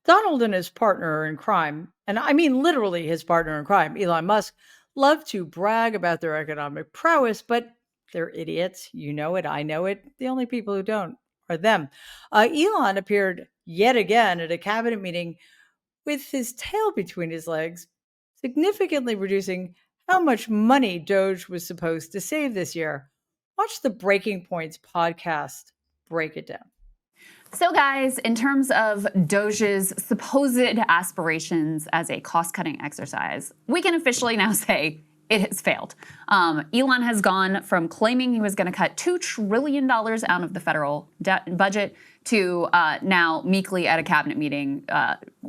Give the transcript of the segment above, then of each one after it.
Donald and his partner in crime, and I mean literally his partner in crime, Elon Musk, love to brag about their economic prowess, but they're idiots. You know it. I know it. The only people who don't are them. Elon appeared yet again at a cabinet meeting with his tail between his legs, significantly reducing how much money Doge was supposed to save this year. Watch the Breaking Points podcast break it down. So guys, in terms of Doge's supposed aspirations as a cost-cutting exercise, we can officially now say it has failed. Elon has gone from claiming he was going to cut $2 trillion out of the federal budget to now meekly at a cabinet meeting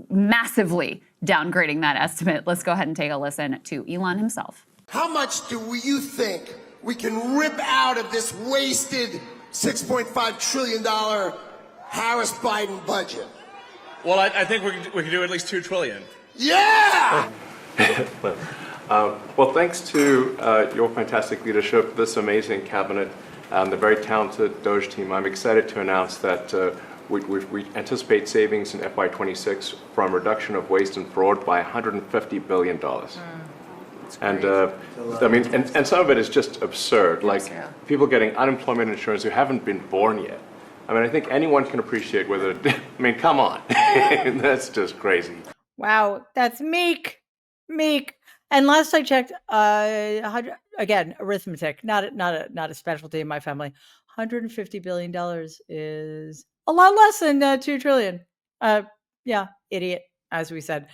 massively downgrading that estimate. Let's go ahead and take a listen to Elon himself. How much do you think we can rip out of this wasted $6.5 trillion Harris-Biden budget? Well, I think we can do at least $2 trillion. Yeah! Well, thanks to your fantastic leadership, this amazing cabinet, the very talented DOGE team, I'm excited to announce that we anticipate savings in FY26 from reduction of waste and fraud by $150 billion. And I mean, and some of it is just absurd, like people getting unemployment insurance who haven't been born yet. I mean, I think anyone can appreciate whether, I mean, come on, that's just crazy. Wow, that's meek. And last I checked, again, arithmetic, not a specialty in my family. $150 billion is a lot less than $2 trillion. Yeah, idiot, as we said.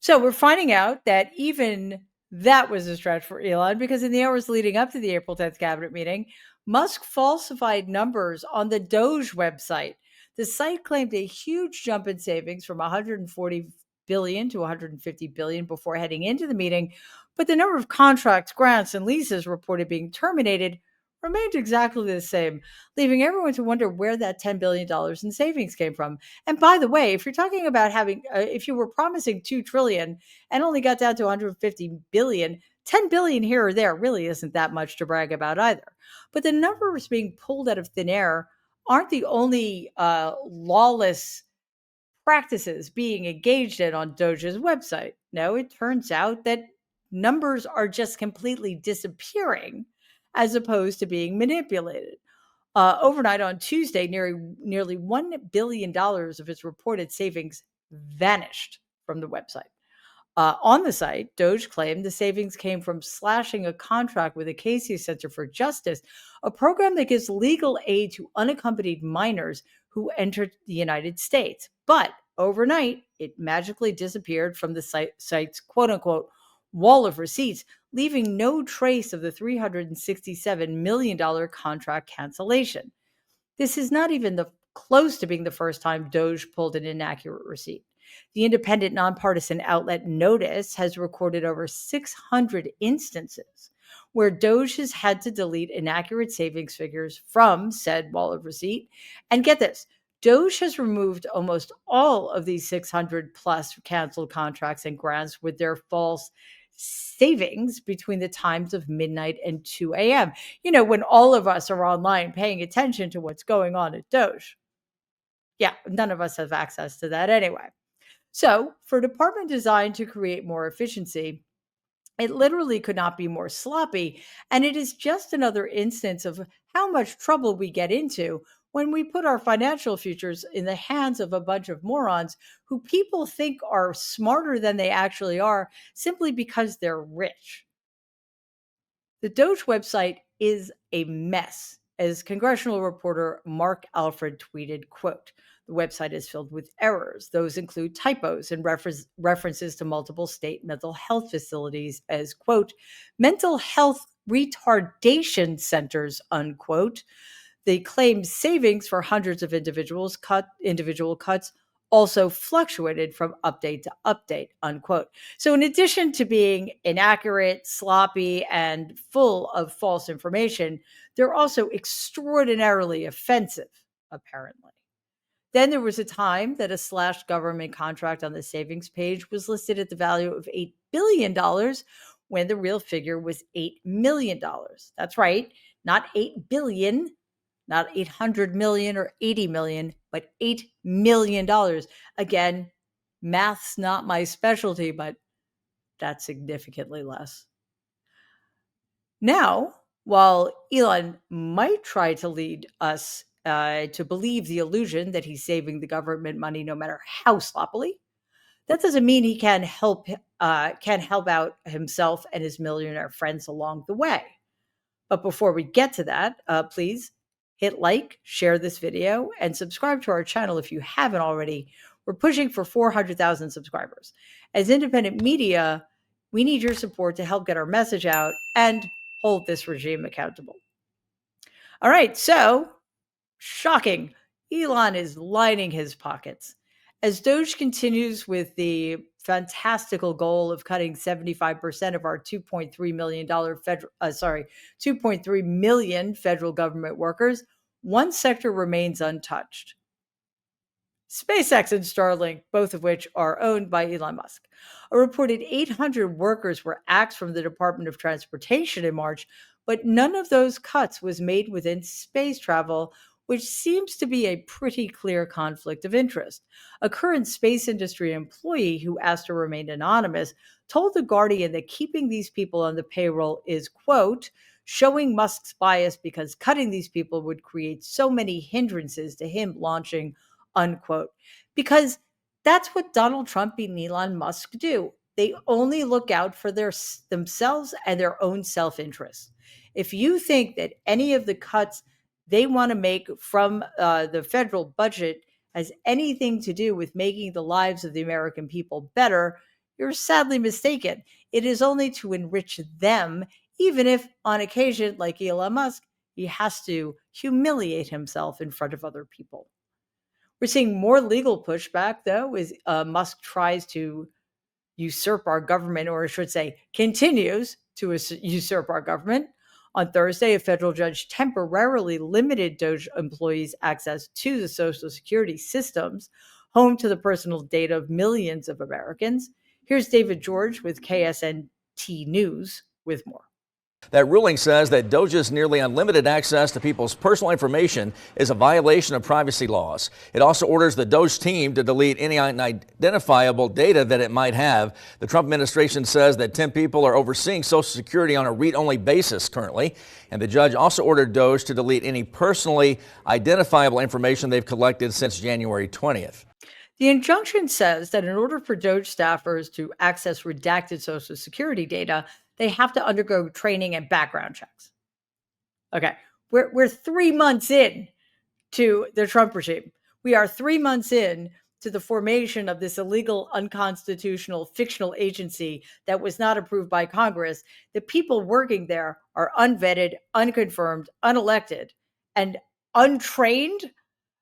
So we're finding out that even that was a stretch for Elon, because in the hours leading up to the April 10th cabinet meeting, Musk falsified numbers on the DOGE website. The site claimed a huge jump in savings from 140 billion to 150 billion before heading into the meeting, but the number of contracts, grants, and leases reported being terminated remained exactly the same, leaving everyone to wonder where that $10 billion in savings came from. And by the way, if you're talking about having, if you were promising $2 trillion and only got down to 150 billion, 10 billion here or there really isn't that much to brag about either. But the numbers being pulled out of thin air aren't the only lawless practices being engaged in on Doge's website. No, it turns out that numbers are just completely disappearing as opposed to being manipulated. Overnight on Tuesday, nearly $1 billion of its reported savings vanished from the website. On the site, Doge claimed the savings came from slashing a contract with the Casey Center for Justice, a program that gives legal aid to unaccompanied minors who entered the United States. But overnight, it magically disappeared from the site's quote-unquote wall of receipts, leaving no trace of the $367 million contract cancellation. This is not even close to being the first time Doge pulled an inaccurate receipt. The independent nonpartisan outlet Notice has recorded over 600 instances where Doge has had to delete inaccurate savings figures from said wall of receipt. And get this, Doge has removed almost all of these 600 plus canceled contracts and grants with their false savings between the times of midnight and 2 a.m. You know, when all of us are online paying attention to what's going on at Doge. Yeah, none of us have access to that anyway. So, for a department designed to create more efficiency, it literally could not be more sloppy. And it is just another instance of how much trouble we get into when we put our financial futures in the hands of a bunch of morons who people think are smarter than they actually are simply because they're rich. The Doge website is a mess, as congressional reporter Mark Alfred tweeted, quote, "The website is filled with errors. Those include typos and references to multiple state mental health facilities as, quote, mental health retardation centers, unquote. The claimed savings for hundreds of individual cuts also fluctuated from update to update, unquote." So in addition to being inaccurate, sloppy, and full of false information, they're also extraordinarily offensive, apparently. Then there was a time that a slashed government contract on the savings page was listed at the value of $8 billion when the real figure was $8 million. That's right, not 8 billion, not 800 million or 80 million, but $8 million. Again, Math's not my specialty, but that's significantly less. Now, while Elon might try to lead us to believe the illusion that he's saving the government money no matter how sloppily, that doesn't mean he can help out himself and his millionaire friends along the way. But before we get to that, please hit like, share this video, and subscribe to our channel if you haven't already. We're pushing for 400,000 subscribers. As independent media, we need your support to help get our message out and hold this regime accountable. All right, so shocking. Elon is lining his pockets. As Doge continues with the fantastical goal of cutting 75% of our $2.3 million federal government workers, one sector remains untouched. SpaceX and Starlink, both of which are owned by Elon Musk. A reported 800 workers were axed from the Department of Transportation in March, but none of those cuts was made within space travel, which seems to be a pretty clear conflict of interest. A current space industry employee who asked to remain anonymous told The Guardian that keeping these people on the payroll is, quote, showing Musk's bias because cutting these people would create so many hindrances to him launching, unquote. Because that's what Donald Trump and Elon Musk do. They only look out for themselves and their own self-interest. If you think that any of the cuts they want to make from the federal budget has anything to do with making the lives of the American people better, you're sadly mistaken. It is only to enrich them, even if on occasion, like Elon Musk, he has to humiliate himself in front of other people. We're seeing more legal pushback, though, as Musk tries to usurp our government, or I should say, continues to usurp our government. On Thursday, a federal judge temporarily limited DOGE employees' access to the Social Security systems, home to the personal data of millions of Americans. Here's David George with KSNT News with more. That ruling says that DOGE's nearly unlimited access to people's personal information is a violation of privacy laws. It also orders the DOGE team to delete any unidentifiable data that it might have. The Trump administration says that 10 people are overseeing Social Security on a read-only basis currently. And the judge also ordered DOGE to delete any personally identifiable information they've collected since January 20th. The injunction says that in order for DOGE staffers to access redacted Social Security data, they have to undergo training and background checks. Okay, we're 3 months in to the Trump regime. We are 3 months in to the formation of this illegal, unconstitutional, fictional agency that was not approved by Congress. The people working there are unvetted, unconfirmed, unelected, and untrained.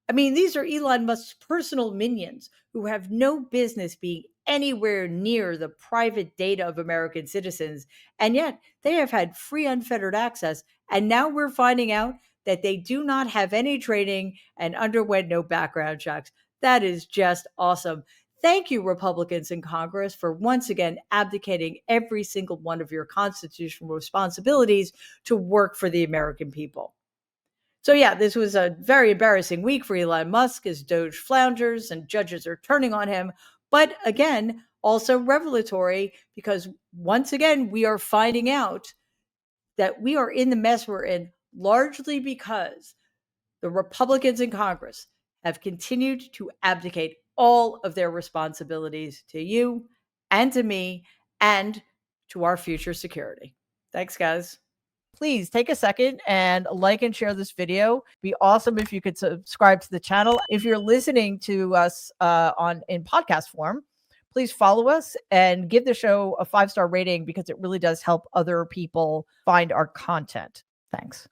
I mean, these are Elon Musk's personal minions who have no business being anywhere near the private data of American citizens. And yet they have had free, unfettered access. And now we're finding out that they do not have any training and underwent no background checks. That is just awesome. Thank you, Republicans in Congress, for once again abdicating every single one of your constitutional responsibilities to work for the American people. So yeah, this was a very embarrassing week for Elon Musk as DOGE flounders and judges are turning on him. But again, also revelatory because once again, we are finding out that we are in the mess we're in largely because the Republicans in Congress have continued to abdicate all of their responsibilities to you and to me and to our future security. Thanks, guys. Please take a second and like and share this video. It'd be awesome if you could subscribe to the channel. If you're listening to us in podcast form, please follow us and give the show a 5-star rating because it really does help other people find our content. Thanks.